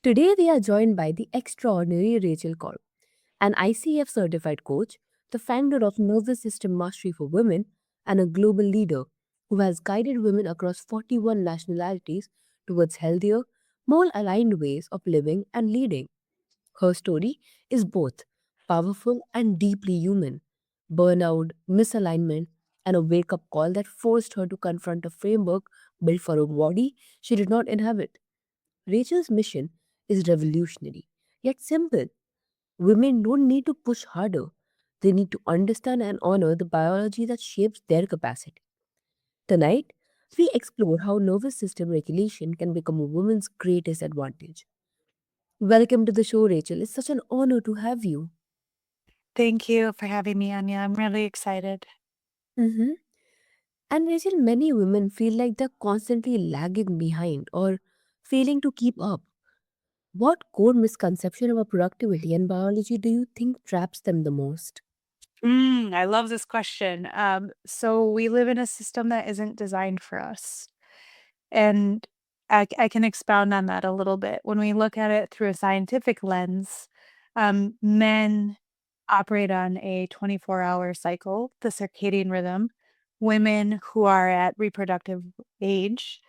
Today, we are joined by the extraordinary Rachel Korb, an ICF certified coach, the founder of Nervous System Mastery for Women, and a global leader who has guided women across 41 nationalities towards healthier, more aligned ways of living and leading. Her story is both powerful and deeply human. Burnout, misalignment, and a wake up call that forced her to confront a framework built for a body she did not inhabit. Rachel's mission is revolutionary, yet simple. Women don't need to push harder, they need to understand and honor the biology that shapes their capacity. Tonight, we explore how nervous system regulation can become a woman's greatest advantage. Welcome to the show, Rachel. It's such an honor to have you. Thank you for having me, Anya. I'm really excited. Mhm. And Rachel, many women feel like they're constantly lagging behind or failing to keep up. What core misconception about productivity and biology do you think traps them the most? I love this question. So we live in a system that isn't designed for us. And I can expound on that a little bit. When we look at it through a scientific lens, men operate on a 24-hour cycle, the circadian rhythm. Women who are at reproductive age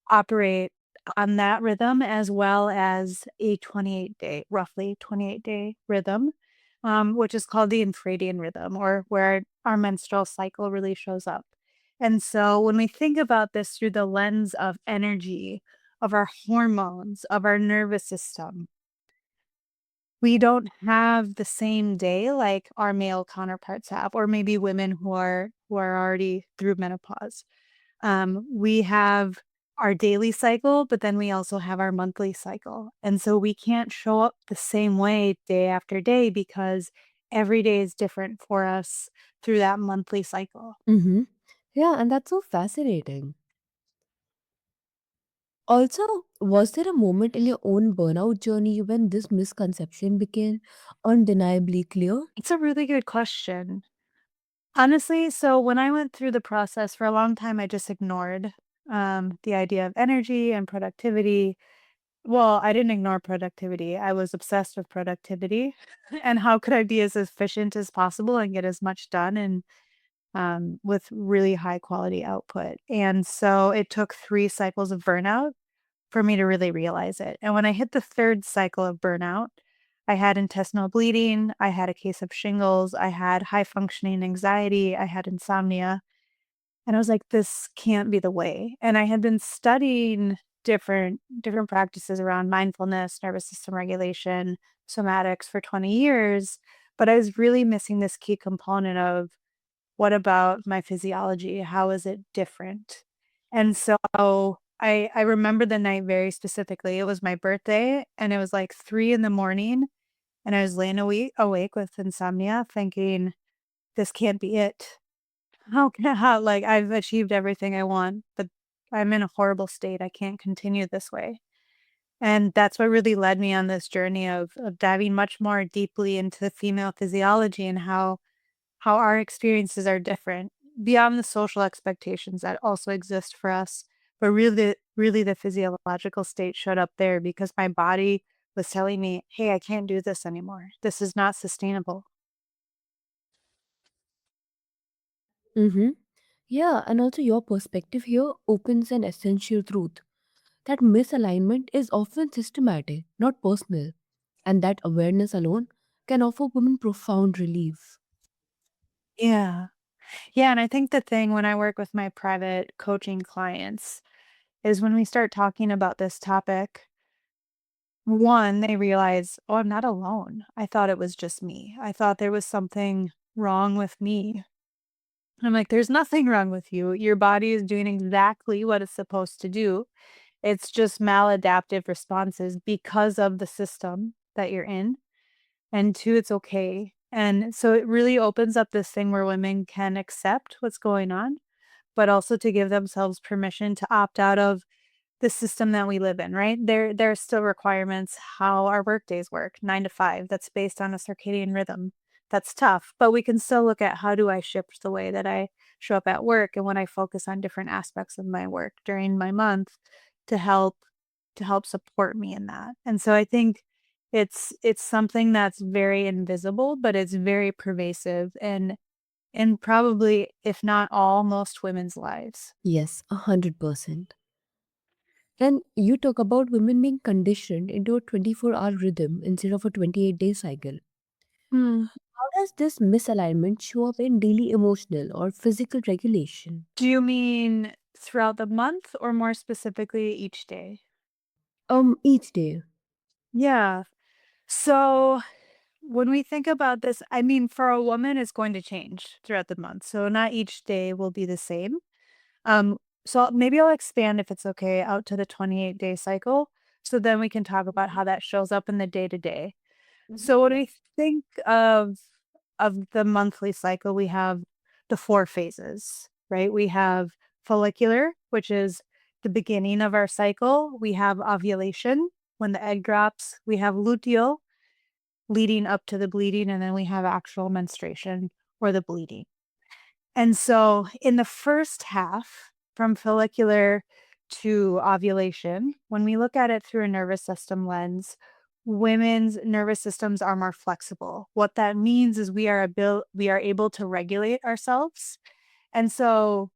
operate on that rhythm as well as a 28-day, roughly 28-day rhythm, which is called the infradian rhythm, or where our menstrual cycle really shows up. And so when we think about this through the lens of energy, of our hormones, of our nervous system, we don't have the same day like our male counterparts have, or maybe women who are already through menopause. We have our daily cycle, but then we also have our monthly cycle. And so we can't show up the same way day after day because every day is different for us through that monthly cycle. Mm-hmm. Yeah, and that's so fascinating. Also, was there a moment in your own burnout journey when this misconception became undeniably clear? It's a really good question. Honestly, so when I went through the process for a long time, I just ignored the idea of energy and productivity. Well, I didn't ignore productivity. I was obsessed with productivity and how could I be as efficient as possible and get as much done and with really high quality output. And so it took 3 cycles of burnout for me to really realize it. And when I hit the third cycle of burnout, I had intestinal bleeding, I had a case of shingles, I had high functioning anxiety, I had insomnia. And I was like, this can't be the way. And I had been studying different practices around mindfulness, nervous system regulation, somatics for 20 years, but I was really missing this key component of what about my physiology? How is it different? And so I remember the night very specifically. It was my birthday and it was like 3 in the morning and I was laying awake with insomnia thinking, this can't be it. How like I've achieved everything I want, but I'm in a horrible state. I can't continue this way. And that's what really led me on this journey of diving much more deeply into the female physiology and how our experiences are different beyond the social expectations that also exist for us. But really the physiological state showed up there because my body was telling me, hey, I can't do this anymore. This is not sustainable. Mm-hmm. Yeah, and also your perspective here opens an essential truth that misalignment is often systematic, not personal, and that awareness alone can offer women profound relief. Yeah. Yeah. And I think the thing when I work with my private coaching clients is when we start talking about this topic, one, they realize, oh, I'm not alone. I thought it was just me. I thought there was something wrong with me. I'm like, there's nothing wrong with you. Your body is doing exactly what it's supposed to do. It's just maladaptive responses because of the system that you're in. And two, it's okay. And so it really opens up this thing where women can accept what's going on, but also to give themselves permission to opt out of the system that we live in, right? There are still requirements how our work days work, 9 to 5. That's based on a circadian rhythm. That's tough, but we can still look at how do I shift the way that I show up at work and when I focus on different aspects of my work during my month to help to help support me in that. And so I think it's something that's very invisible, but it's very pervasive in probably, if not all, most women's lives. Yes, 100%. And you talk about women being conditioned into a 24-hour rhythm instead of a 28-day cycle. Hmm. How does this misalignment show up in daily emotional or physical regulation? Do you mean throughout the month or more specifically each day? Each day. Yeah. So when we think about this, I mean, for a woman, it's going to change throughout the month. So not each day will be the same. Um, maybe I'll expand if it's okay out to the 28-day cycle. So then we can talk about how that shows up in the day to day. So when we think of the monthly cycle, we have the 4 phases, right? We have follicular, which is the beginning of our cycle. We have ovulation, when the egg drops. We have luteal, leading up to the bleeding, and then we have actual menstruation or the bleeding. And so in the first half, from follicular to ovulation, when we look at it through a nervous system lens, women's nervous systems are more flexible. What that means is we are able to regulate ourselves. And so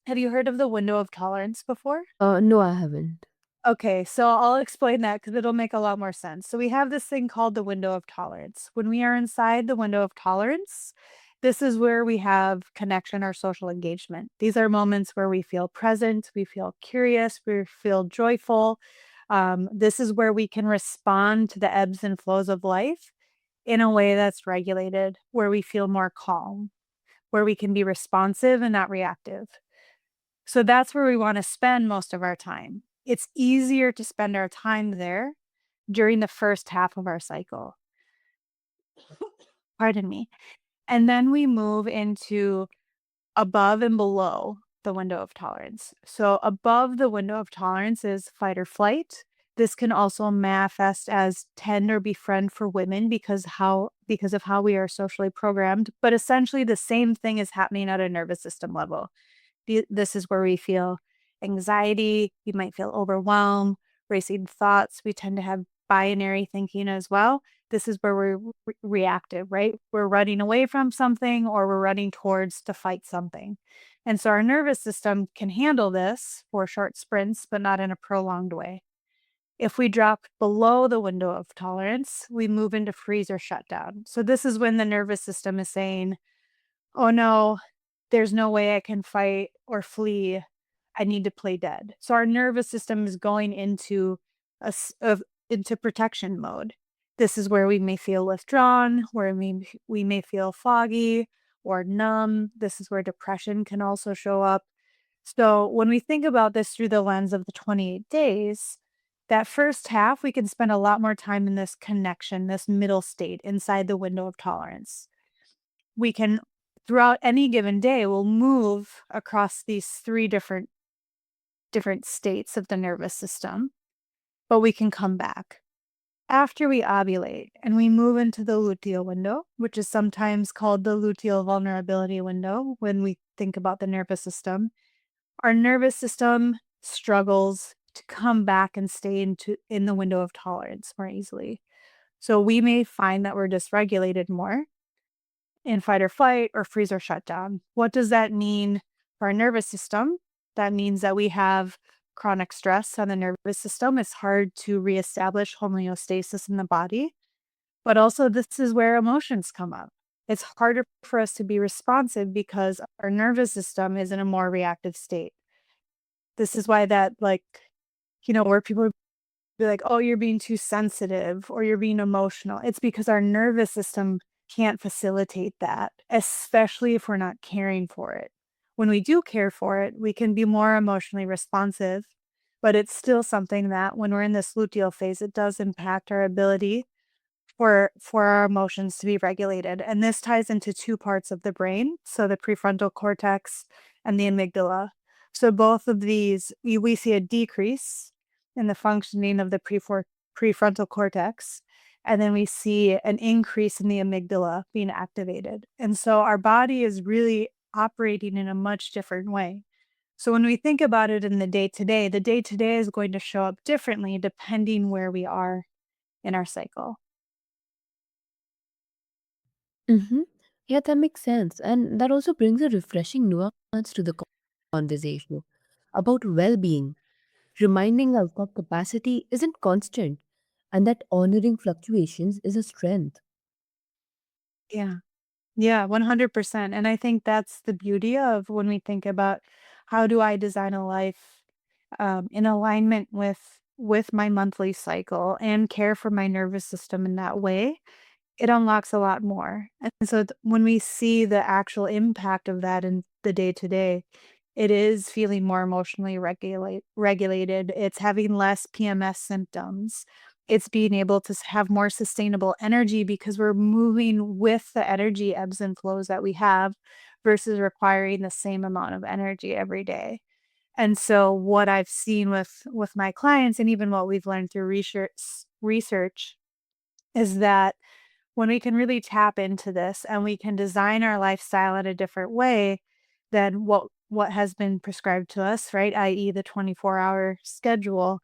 have you heard of the window of tolerance before? No, I haven't. Okay, so I'll explain that because it'll make a lot more sense. So we have this thing called the window of tolerance. When we are inside the window of tolerance, this is where we have connection or social engagement. These are moments where we feel present, we feel curious, we feel joyful. This is where we can respond to the ebbs and flows of life in a way that's regulated, where we feel more calm, where we can be responsive and not reactive. So that's where we wanna spend most of our time. It's easier to spend our time there during the first half of our cycle. Pardon me. And then we move into above and below the window of tolerance. So above the window of tolerance is fight or flight. This can also manifest as tend or befriend for women because of how we are socially programmed, but essentially the same thing is happening at a nervous system level. This is where we feel anxiety, we might feel overwhelmed, racing thoughts. We tend to have binary thinking as well. This is where we're reactive, right? We're running away from something or we're running towards to fight something. And so our nervous system can handle this for short sprints, but not in a prolonged way. If we drop below the window of tolerance, we move into freeze or shutdown. So this is when the nervous system is saying, oh no, there's no way I can fight or flee. I need to play dead. So our nervous system is going into into protection mode. This is where we may feel withdrawn, where we may feel foggy or numb. This is where depression can also show up. So when we think about this through the lens of the 28 days, that first half, we can spend a lot more time in this connection, this middle state inside the window of tolerance. We can, throughout any given day, we'll move across these 3 different states of the nervous system, but we can come back. After we ovulate and we move into the luteal window, which is sometimes called the luteal vulnerability window when we think about the nervous system, our nervous system struggles to come back and stay in the window of tolerance more easily. So we may find that we're dysregulated more in fight or flight or freeze or shutdown. What does that mean for our nervous system? That means that we have chronic stress on the nervous system. It's hard to reestablish homeostasis in the body. But also, this is where emotions come up. It's harder for us to be responsive because our nervous system is in a more reactive state. This is why that, like, where people be like, "Oh, you're being too sensitive or you're being emotional." It's because our nervous system can't facilitate that, especially if we're not caring for it. When we do care for it, we can be more emotionally responsive, but it's still something that when we're in this luteal phase, it does impact our ability for our emotions to be regulated. And this ties into 2 parts of the brain, so the prefrontal cortex and the amygdala. So both of these, we see a decrease in the functioning of the prefrontal cortex, and then we see an increase in the amygdala being activated. And so our body is really operating in a much different way. So when we think about it in the day to day is going to show up differently depending where we are in our cycle. Mm-hmm. Yeah, that makes sense. And that also brings a refreshing nuance to the conversation about well being, reminding us that capacity isn't constant and that honoring fluctuations is a strength. Yeah. Yeah, 100%. And I think that's the beauty of when we think about how do I design a life in alignment with my monthly cycle and care for my nervous system in that way, it unlocks a lot more. And so when we see the actual impact of that in the day to day, it is feeling more emotionally regulated. It's having less PMS symptoms. It's being able to have more sustainable energy because we're moving with the energy ebbs and flows that we have versus requiring the same amount of energy every day. And so what I've seen with my clients and even what we've learned through research is that when we can really tap into this and we can design our lifestyle in a different way than what has been prescribed to us, right? i.e. the 24-hour schedule,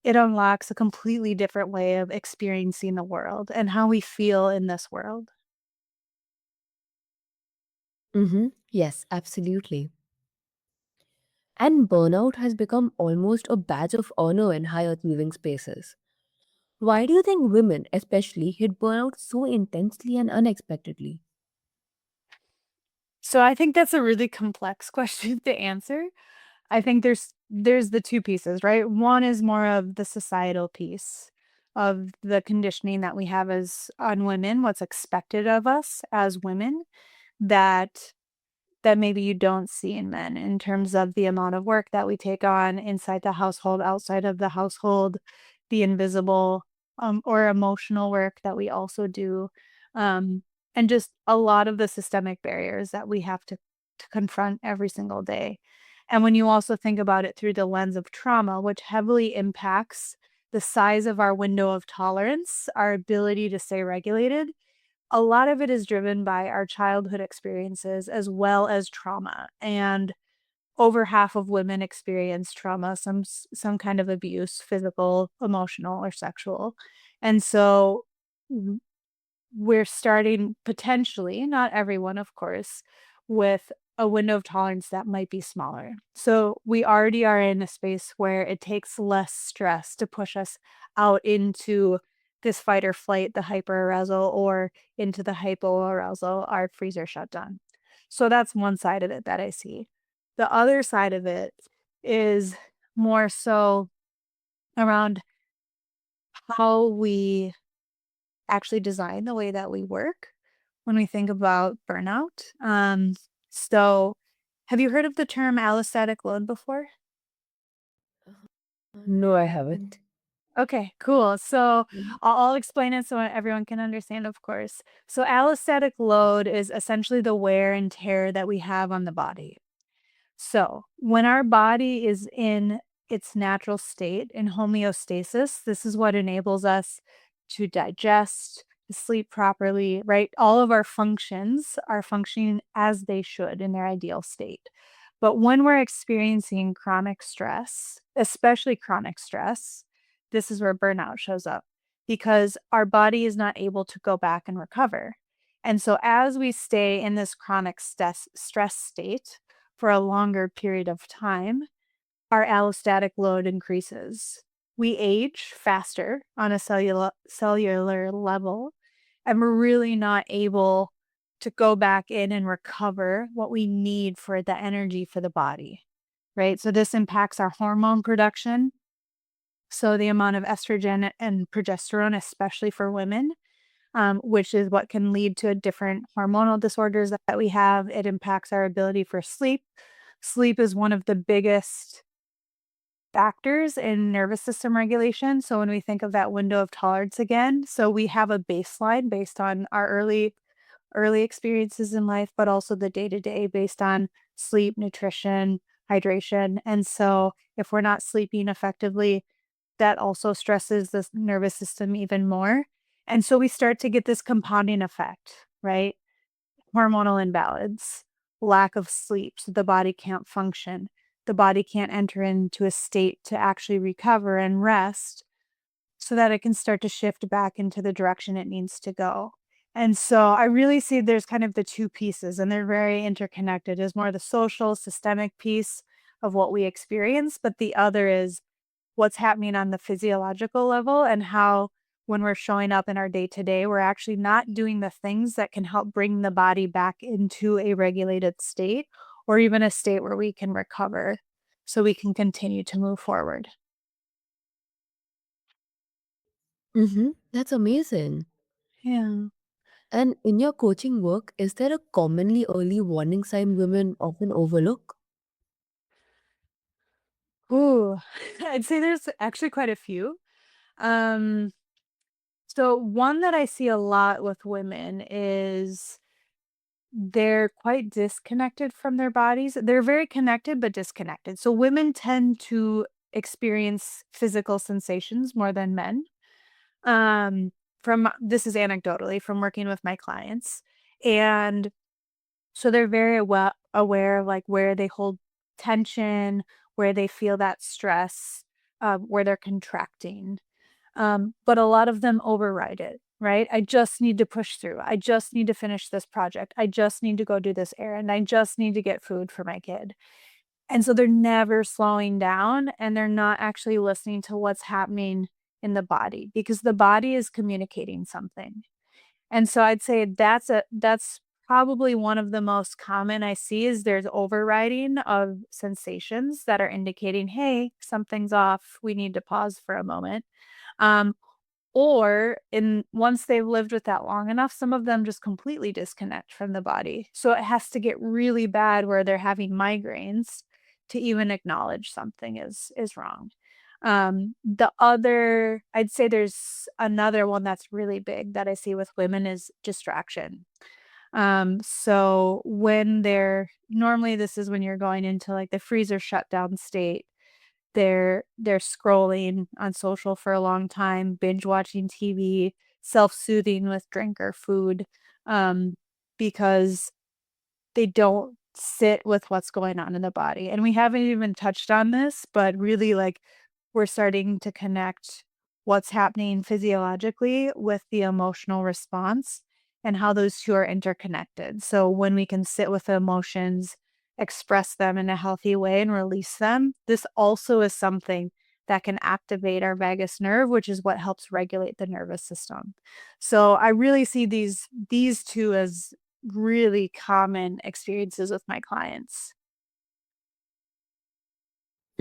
it unlocks a completely different way of experiencing the world and how we feel in this world. Mm-hmm. Yes, absolutely. And burnout has become almost a badge of honor in high achieving spaces. Why do you think women, especially, hit burnout so intensely and unexpectedly? So I think that's a really complex question to answer. I think there's the 2 pieces, right? One is more of the societal piece of the conditioning that we have as on women, what's expected of us as women that that maybe you don't see in men in terms of the amount of work that we take on inside the household, outside of the household, the invisible, or emotional work that we also do, um, and just a lot of the systemic barriers that we have to confront every single day. And when you also think about it through the lens of trauma, which heavily impacts the size of our window of tolerance, our ability to stay regulated, a lot of it is driven by our childhood experiences as well as trauma, and over half of women experience trauma, some kind of abuse, physical, emotional, or sexual. And so we're starting potentially, not everyone, of course, with a window of tolerance that might be smaller. So we already are in a space where it takes less stress to push us out into this fight or flight, the hyperarousal, or into the hypoarousal, our freezer shutdown. So that's one side of it that I see. The other side of it is more so around how we actually design the way that we work when we think about burnout. So have you heard of the term allostatic load before? No, I haven't. Okay, cool. So Mhm. I'll explain it so everyone can understand, of course. So allostatic load is essentially the wear and tear that we have on the body. So, when our body is in its natural state, in homeostasis, this is what enables us to digest, to sleep properly, right? All of our functions are functioning as they should in their ideal state. But when we're experiencing chronic stress, especially chronic stress, this is where burnout shows up because our body is not able to go back and recover. And so, as we stay in this chronic stress state, for a longer period of time, our allostatic load increases. We age faster on a cellular level, and we're really not able to go back in and recover what we need for the energy for the body, right? So this impacts our hormone production. So the amount of estrogen and progesterone, especially for women, which is what can lead to different hormonal disorders that we have. It impacts our ability for sleep. Sleep is one of the biggest factors in nervous system regulation. So when we think of that window of tolerance again, so we have a baseline based on our early experiences in life, but also the day to day based on sleep, nutrition, hydration. And so if we're not sleeping effectively, that also stresses the nervous system even more. And so we start to get this compounding effect, right? Hormonal imbalance, lack of sleep, so the body can't function. the body can't enter into a state to actually recover and rest so that it can start to shift back into the direction it needs to go. And so I really see there's kind of the two pieces, and they're very interconnected. There's more the social, systemic piece of what we experience, but the other is what's happening on the physiological level and how when we're showing up in our day to day, we're actually not doing the things that can help bring the body back into a regulated state or even a state where we can recover so we can continue to move forward. Mm-hmm. That's amazing. Yeah. And in your coaching work, is there a commonly early warning sign women often overlook? Ooh, I'd say there's actually quite a few. Um, so one that I see a lot with women is they're quite disconnected from their bodies. They're very connected, but disconnected. So women tend to experience physical sensations more than men. From this is anecdotally from working with my clients. And so they're very aware of like where they hold tension, where they feel that stress, where they're contracting. But a lot of them override it, right? I just need to push through. I just need to finish this project. I just need to go do this errand. I just need to get food for my kid. And so they're never slowing down and they're not actually listening to what's happening in the body because the body is communicating something. And so I'd say that's probably one of the most common I see is there's overriding of sensations that are indicating, hey, something's off. We need to pause for a moment. Um, or in once they've lived with that long enough, some of them just completely disconnect from the body. So it has to get really bad where they're having migraines to even acknowledge something is wrong. The other I'd say there's another one that's really big that I see with women is distraction. So when they're normally this is when you're going into like the freezer shutdown state they're scrolling on social for a long time, binge watching TV, self-soothing with drink or food, um, because they don't sit with what's going on in the body, and we haven't even touched on this, but really, like, we're starting to connect what's happening physiologically with the emotional response and how those 2 are interconnected. So when we can sit with the emotions, express them in a healthy way, and release them, this also is something that can activate our vagus nerve, which is what helps regulate the nervous system. So I really see these 2 as really common experiences with my clients.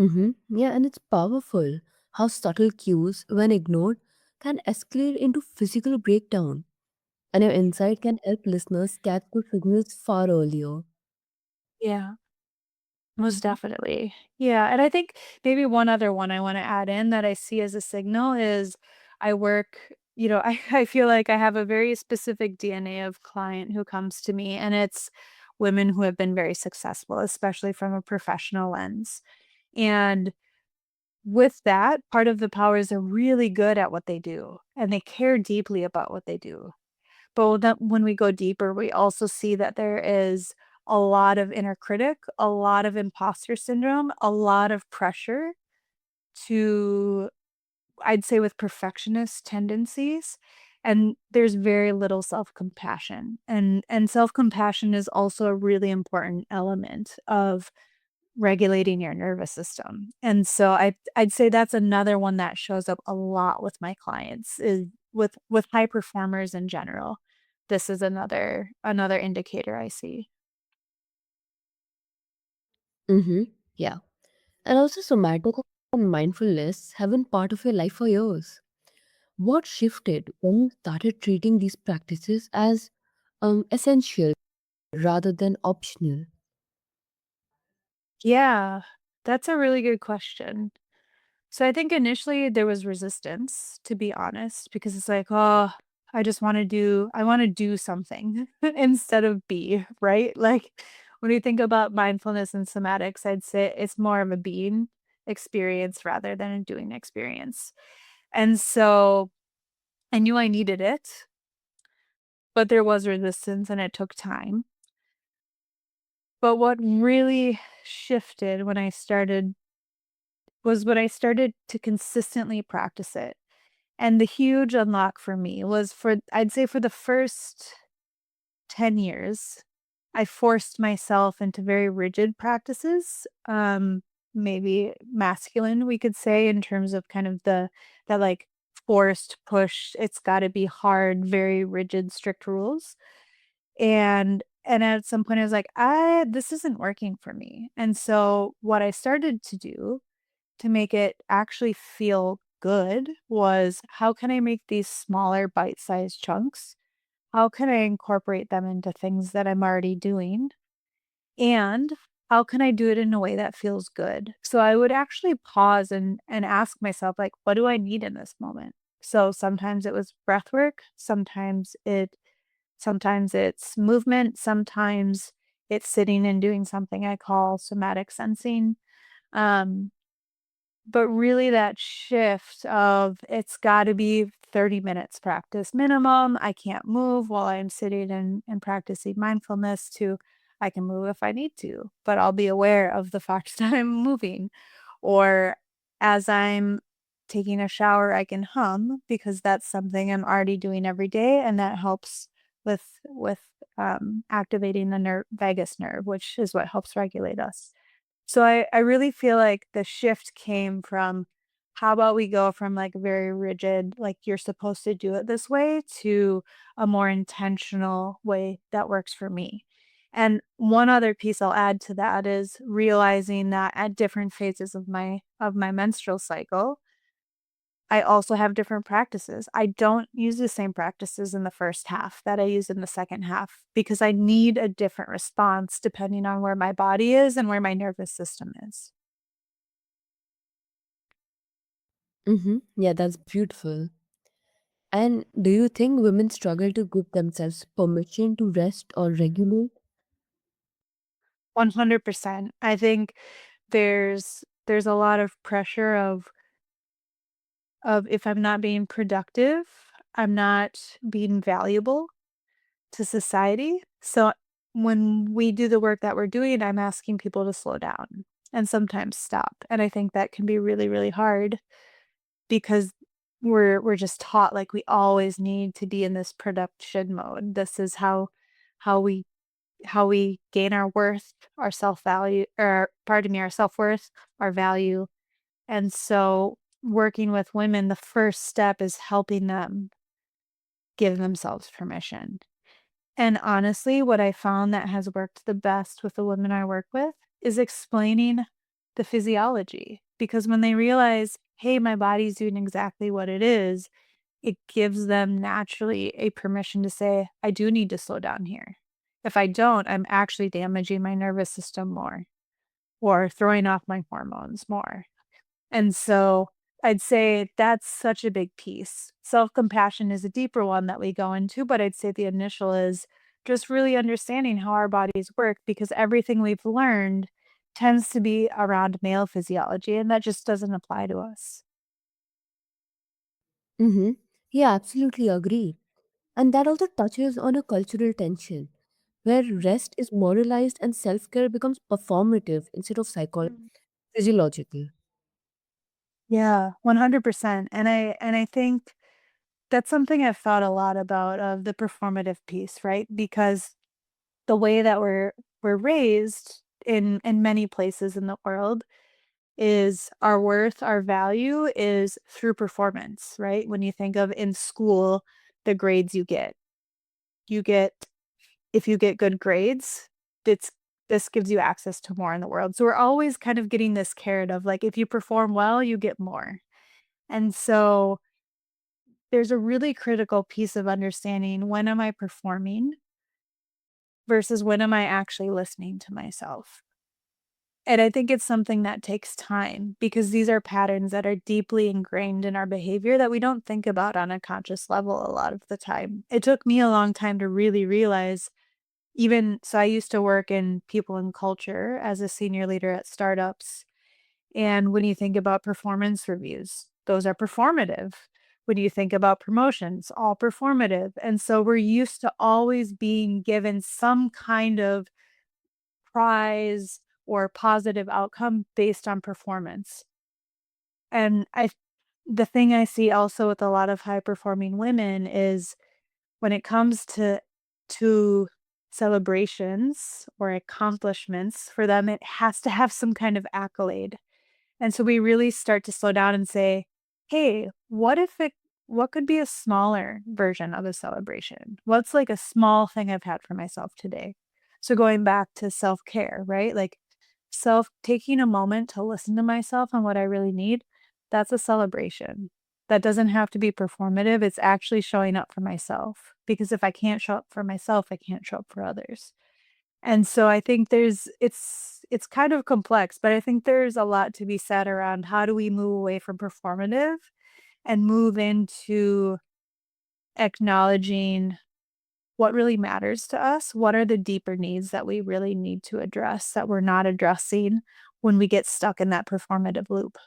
Mm-hmm. Yeah, and it's powerful how subtle cues, when ignored, can escalate into physical breakdown. And your insight can help listeners catch the signals far earlier. Yeah, most definitely. Yeah, and I think maybe one other one I wanna add in that I see as a signal is I work I feel like I have a very specific DNA of client who comes to me, and it's women who have been very successful, especially from a professional lens. And with that, part of the power is they're really good at what they do, and they care deeply about what they do. But when we go deeper, we also see that there is a lot of inner critic, a lot of imposter syndrome, a lot of pressure to, I'd say, with perfectionist tendencies. And there's very little self-compassion. And self-compassion is also a really important element of regulating your nervous system. And so I'd say that's another one that shows up a lot with my clients is with high performers in general. This is another indicator I see. Mm-hmm. Yeah. And also, somatic and mindfulness have been part of your life for years. What shifted when you started treating these practices as essential rather than optional? Yeah, that's a really good question. So I think initially there was resistance, to be honest, because it's like, oh, I want to do something instead of be, right? Like when you think about mindfulness and somatics, I'd say it's more of a being experience rather than a doing experience. And so I knew I needed it, but there was resistance and it took time. But what really shifted when I started to consistently practice it. And the huge unlock for me was I'd say for the first 10 years, I forced myself into very rigid practices, maybe masculine, we could say, in terms of kind of that like forced push, it's got to be hard, very rigid, strict rules. And at some point I was like, I this isn't working for me. And so what I started to do to make it actually feel good was how can I make these smaller bite-sized chunks? How can I incorporate them into things that I'm already doing? And how can I do it in a way that feels good? So I would actually pause and ask myself, like, what do I need in this moment? So sometimes it was breath work, sometimes it's movement, sometimes it's sitting and doing something I call somatic sensing. Um, but really that shift of it's gotta be 30 minutes practice minimum, I can't move while I'm sitting and practicing mindfulness to I can move if I need to, but I'll be aware of the fact that I'm moving. Or as I'm taking a shower, I can hum because that's something I'm already doing every day, and that helps with activating the vagus nerve, which is what helps regulate us. So I really feel like the shift came from how about we go from like very rigid, like you're supposed to do it this way to a more intentional way that works for me. And one other piece I'll add to that is realizing that at different phases of my menstrual cycle, I also have different practices. I don't use the same practices in the first half that I use in the second half because I need a different response depending on where my body is and where my nervous system is. Yeah, that's beautiful. And do you think women struggle to give themselves permission to rest or regulate? 100%. I think there's a lot of pressure of if I'm not being productive, I'm not being valuable to society. So when we do the work that we're doing, I'm asking people to slow down and sometimes stop. And I think that can be really, really hard because we're just taught like we always need to be in this production mode. This is how we how we gain our worth, our self-value, or pardon me, our self-worth, our value. And so working with women, the first step is helping them give themselves permission. And honestly, what I found that has worked the best with the women I work with is explaining the physiology. Because when they realize, hey, my body's doing exactly what it is, it gives them naturally a permission to say, I do need to slow down here. If I don't, I'm actually damaging my nervous system more or throwing off my hormones more. And so I'd say that's such a big piece. Self-compassion is a deeper one that we go into, but I'd say the initial is just really understanding how our bodies work because everything we've learned tends to be around male physiology, and that just doesn't apply to us. Mm-hmm. Yeah, absolutely agree. And that also touches on a cultural tension where rest is moralized and self care becomes performative instead of Mm. physiological. Yeah, 100%. And I think that's something I've thought a lot about of the performative piece, right? Because the way that we're raised in many places in the world is our worth, our value is through performance, right? When you think of in school, the grades you get if you get good grades, it's this gives you access to more in the world. So we're always kind of getting this carrot of like if you perform well, you get more. And so there's a really critical piece of understanding when am I performing versus when am I actually listening to myself. And I think it's something that takes time because these are patterns that are deeply ingrained in our behavior that we don't think about on a conscious level a lot of the time. It took me a long time to really realize, even so, I used to work in people and culture as a senior leader at startups. And when you think about performance reviews, those are performative. When you think about promotions, all performative. And so we're used to always being given some kind of prize or positive outcome based on performance. And the thing I see also with a lot of high performing women is when it comes to celebrations or accomplishments, for them, it has to have some kind of accolade. And so we really start to slow down and say, "Hey, what could be a smaller version of a celebration? What's like a small thing I've had for myself today?" So going back to self-care, right? Like taking a moment to listen to myself and what I really need, that's a celebration. That doesn't have to be performative. It's actually showing up for myself. Because if I can't show up for myself, I can't show up for others. And so I think it's kind of complex, but I think there's a lot to be said around how do we move away from performative and move into acknowledging what really matters to us. What are the deeper needs that we really need to address that we're not addressing when we get stuck in that performative loop?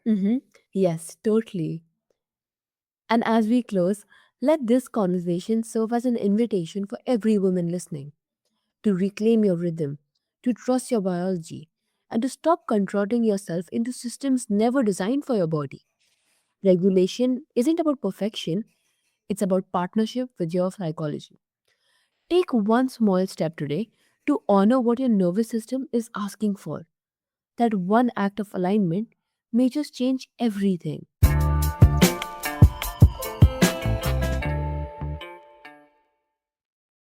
Mm-hmm. Yes, totally. And as we close, let this conversation serve as an invitation for every woman listening to reclaim your rhythm, to trust your biology, and to stop contorting yourself into systems never designed for your body. Regulation isn't about perfection, it's about partnership with your psychology. Take one small step today to honor what your nervous system is asking for. That one act of alignment may just change everything.